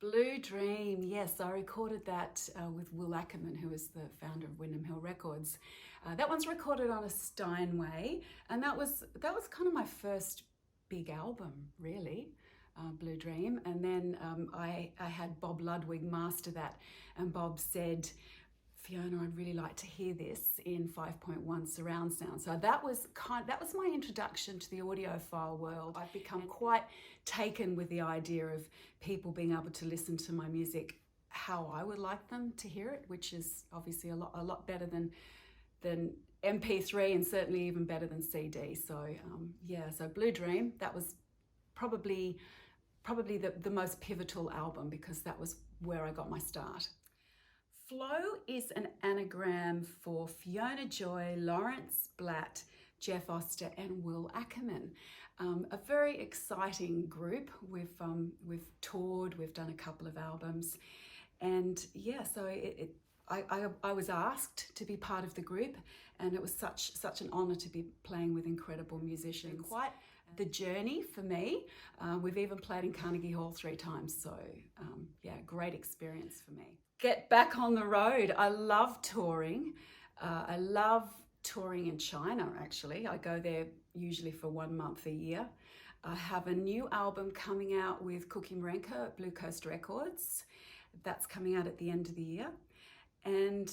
Blue Dream, yes, I recorded that with Will Ackerman, who is the founder of Windham Hill Records. That one's recorded on a Steinway, and that was kind of my first big album, really, Blue Dream. And then I had Bob Ludwig master that, and Bob said, Fiona, I'd really like to hear this in 5.1 surround sound. So that was my introduction to the audiophile world. I've become quite taken with the idea of people being able to listen to my music how I would like them to hear it, which is obviously a lot better than MP3, and certainly even better than CD. So so Blue Dream, that was probably the most pivotal album, because that was where I got my start. Flow is an anagram for Fiona Joy, Lawrence Blatt, Jeff Oster and Will Ackerman. A very exciting group. We've toured, we've done a couple of albums, and so I was asked to be part of the group, and it was such an honour to be playing with incredible musicians. Quite the journey for me. We've even played in Carnegie Hall 3 times, so great experience for me. Get back on the road. I love touring. I love touring in China, actually. I go there usually for 1 month a year. I have a new album coming out with Cookie Marenka at Blue Coast Records. That's coming out at the end of the year. And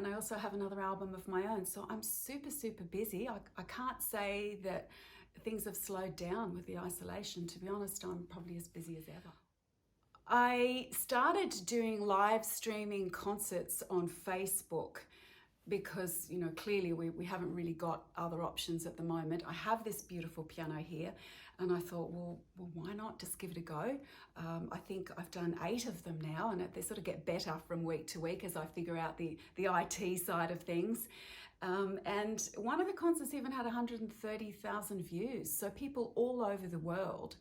I also have another album of my own. So I'm super, super busy. I can't say that things have slowed down with the isolation. To be honest, I'm probably as busy as ever. I started doing live streaming concerts on Facebook because, clearly we haven't really got other options at the moment. I have this beautiful piano here, and I thought, well, why not just give it a go? I think I've done 8 of them now, and they sort of get better from week to week as I figure out the IT side of things. And one of the concerts even had 130,000 views. So people all over the world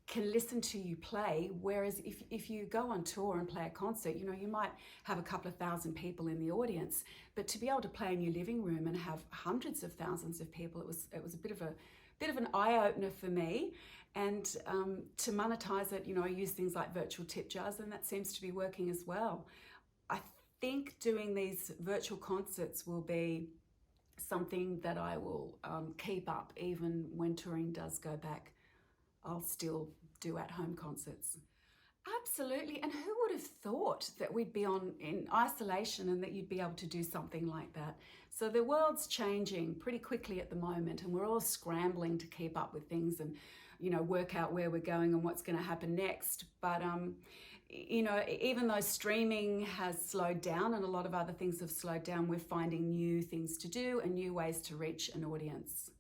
can listen to you play, whereas if you go on tour and play a concert, you might have a couple of thousand people in the audience, but to be able to play in your living room and have hundreds of thousands of people, it was a bit of an eye-opener for me. And to monetize it, I use things like virtual tip jars, and that seems to be working as well. I think doing these virtual concerts will be something that I will keep up even when touring does go back. I'll still do at-home concerts. Absolutely, and who would have thought that we'd be in isolation and that you'd be able to do something like that? So the world's changing pretty quickly at the moment, and we're all scrambling to keep up with things and, work out where we're going and what's going to happen next. But, even though streaming has slowed down and a lot of other things have slowed down, we're finding new things to do and new ways to reach an audience.